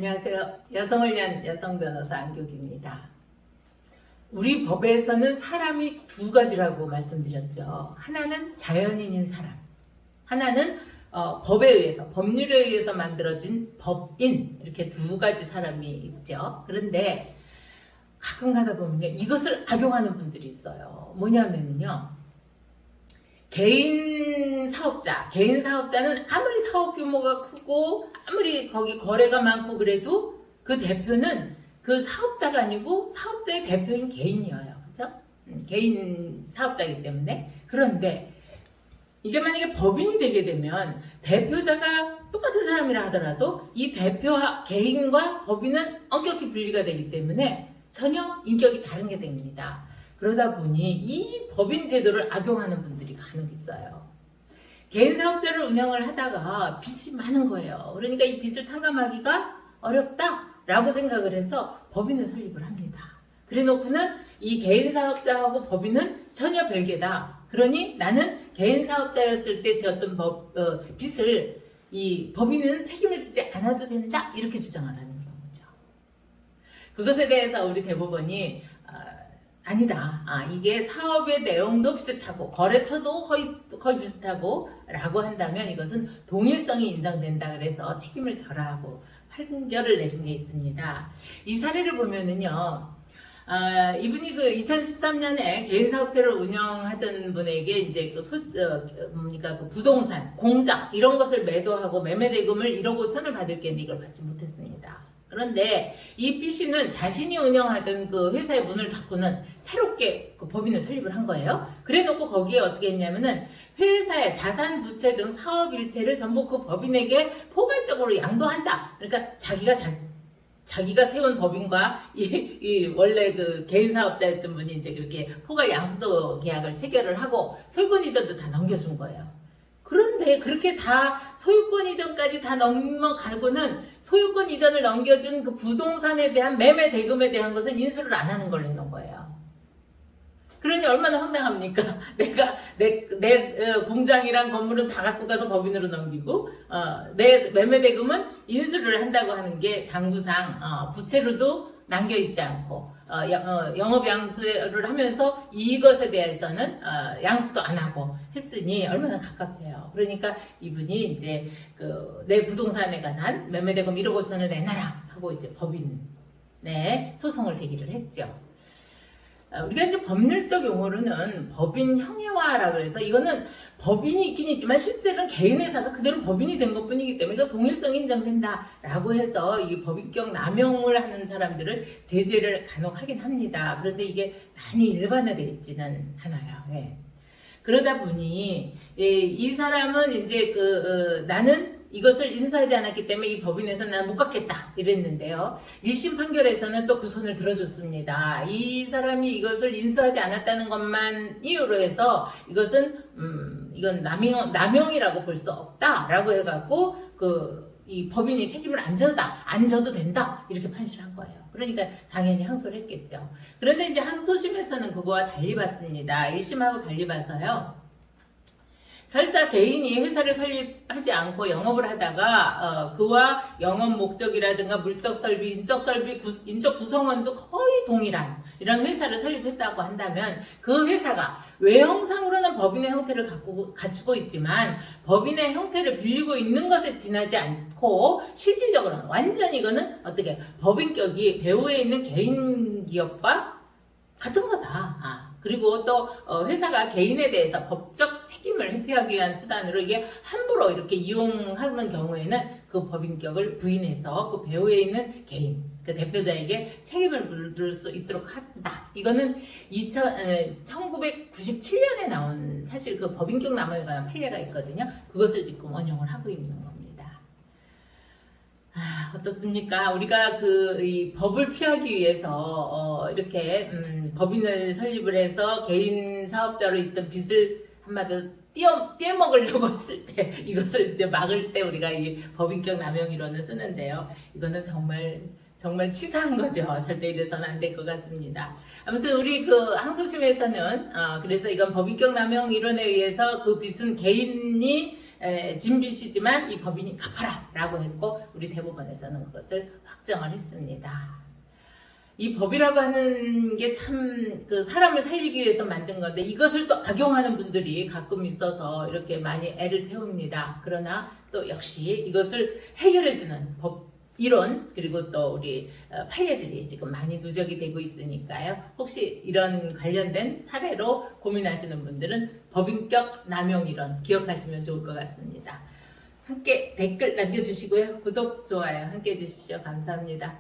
안녕하세요. 여성을 위한 여성변호사 안교기입니다. 우리 법에서는 사람이 두 가지라고 말씀드렸죠. 하나는 자연인인 사람, 하나는 법에 의해서, 법률에 의해서 만들어진 법인, 이렇게 두 가지 사람이 있죠. 그런데 가끔 가다 보면요, 이것을 악용하는 분들이 있어요. 뭐냐면요, 개인 사업자는 아무리 사업 규모가 크고 아무리 거기 거래가 많고 그래도 그 대표는 그 사업자가 아니고 사업자의 대표인 개인이에요. 그렇죠? 개인 사업자이기 때문에. 그런데 이게 만약에 법인이 되게 되면 대표자가 똑같은 사람이라 하더라도 이 대표와 개인과 법인은 엄격히 분리가 되기 때문에 전혀 인격이 다른 게 됩니다. 그러다 보니 이 법인 제도를 악용하는 분들이 간혹 있어요. 개인 사업자를 운영을 하다가 빚이 많은 거예요. 그러니까 이 빚을 탕감하기가 어렵다라고 생각을 해서 법인을 설립을 합니다. 그래 놓고는 이 개인 사업자하고 법인은 전혀 별개다. 그러니 나는 개인 사업자였을 때 지었던 빚을 이 법인은 책임을 지지 않아도 된다. 이렇게 주장을 하는 경우죠. 그것에 대해서 우리 대법원이 아니다. 이게 사업의 내용도 비슷하고 거래처도 거의 비슷하고 라고 한다면 이것은 동일성이 인정된다. 그래서 책임을 절하하고 판결을 내린 게 있습니다. 이 사례를 보면은요, 이분이 그 2013년에 개인 사업체를 운영하던 분에게 이제 그 부동산, 공장 이런 것을 매도하고 매매 대금을 1억 5천을 받을 게 있는데 이걸 받지 못했습니다. 그런데 이 B씨는 자신이 운영하던 그 회사의 문을 닫고는 새롭게 그 법인을 설립을 한 거예요. 그래 놓고 거기에 어떻게 했냐면은 회사의 자산, 부채 등 사업 일체를 전부 그 법인에게 포괄적으로 양도한다. 그러니까 자기가 세운 법인과 이 원래 그 개인 사업자였던 분이 이제 그렇게 포괄 양수도 계약을 체결을 하고 소유권 이전도 다 넘겨준 거예요. 그런데 그렇게 다 소유권 이전까지 다 넘어가고는 소유권 이전을 넘겨준 그 부동산에 대한 매매 대금에 대한 것은 인수를 안 하는 걸로 해놓은 거예요. 그러니 얼마나 황당합니까? 내가 내 공장이랑 건물은 다 갖고 가서 법인으로 넘기고 내 매매 대금은 인수를 한다고 하는 게 장부상 부채로도 남겨있지 않고 영업 양수를 하면서 이것에 대해서는 양수도 안 하고 했으니 얼마나 갑갑해요. 그러니까 이분이 이제 내 부동산에 관한 매매대금 1억 5천을 내놔라 하고 이제 법인에 소송을 제기를 했죠. 우리가 이제 법률적 용어로는 법인 형해화라고 해서 이거는 법인이 있긴 있지만 실제로는 개인 회사가 그대로 법인이 된 것뿐이기 때문에 이거 동일성이 인정된다라고 해서 이 법인격 남용을 하는 사람들을 제재를 간혹 하긴 합니다. 그런데 이게 많이 일반화되어 있지는 않아요. 네. 그러다 보니 이 사람은 이제 나는 이것을 인수하지 않았기 때문에 이 법인에서 나는 못 갖겠다 이랬는데요. 1심 판결에서는 또 그 손을 들어줬습니다. 이 사람이 이것을 인수하지 않았다는 것만 이유로 해서 이건 남용이라고 볼 수 없다라고 해갖고 이 법인이 책임을 안 져도 된다 이렇게 판시를 한 거예요. 그러니까 당연히 항소를 했겠죠. 그런데 이제 항소심에서는 그거와 달리 봤습니다. 1심하고 달리 봐서요. 설사 개인이 회사를 설립하지 않고 영업을 하다가 그와 영업 목적이라든가 물적 설비, 인적 설비, 인적 구성원도 거의 동일한 이런 회사를 설립했다고 한다면 그 회사가 외형상으로는 법인의 형태를 갖추고 있지만 법인의 형태를 빌리고 있는 것에 지나지 않고 실질적으로는 완전히 이거는 어떻게 법인격이 배후에 있는 개인 기업과 같은 거다. 그리고 또 회사가 개인에 대해서 법적 책임을 회피하기 위한 수단으로 이게 함부로 이렇게 이용하는 경우에는 그 법인격을 부인해서 그 배후에 있는 개인, 그 대표자에게 책임을 물을 수 있도록 한다. 이거는 1997년에 나온 사실 그 법인격 남용에 관한 판례가 있거든요. 그것을 지금 원용을 하고 있는 겁니다. 어떻습니까? 우리가 이 법을 피하기 위해서 이렇게 법인을 설립을 해서 개인 사업자로 있던 빚을 한마디로 떼먹으려고 했을 때 이것을 이제 막을 때 우리가 이 법인격 남용 이론을 쓰는데요. 이거는 정말 치사한 거죠. 절대 이래서는 안 될 것 같습니다. 아무튼 우리 항소심에서는 그래서 이건 법인격 남용 이론에 의해서 그 빚은 개인이 진빚이지만 이 법인이 갚아라 라고 했고 우리 대법원에서는 그것을 확정을 했습니다. 이 법이라고 하는 게 참 그 사람을 살리기 위해서 만든 건데 이것을 또 악용하는 분들이 가끔 있어서 이렇게 많이 애를 태웁니다. 그러나 또 역시 이것을 해결해주는 법 이론 그리고 또 우리 판례들이 지금 많이 누적이 되고 있으니까요. 혹시 이런 관련된 사례로 고민하시는 분들은 법인격 남용 이론 기억하시면 좋을 것 같습니다. 함께 댓글 남겨주시고요. 구독, 좋아요 함께 해주십시오. 감사합니다.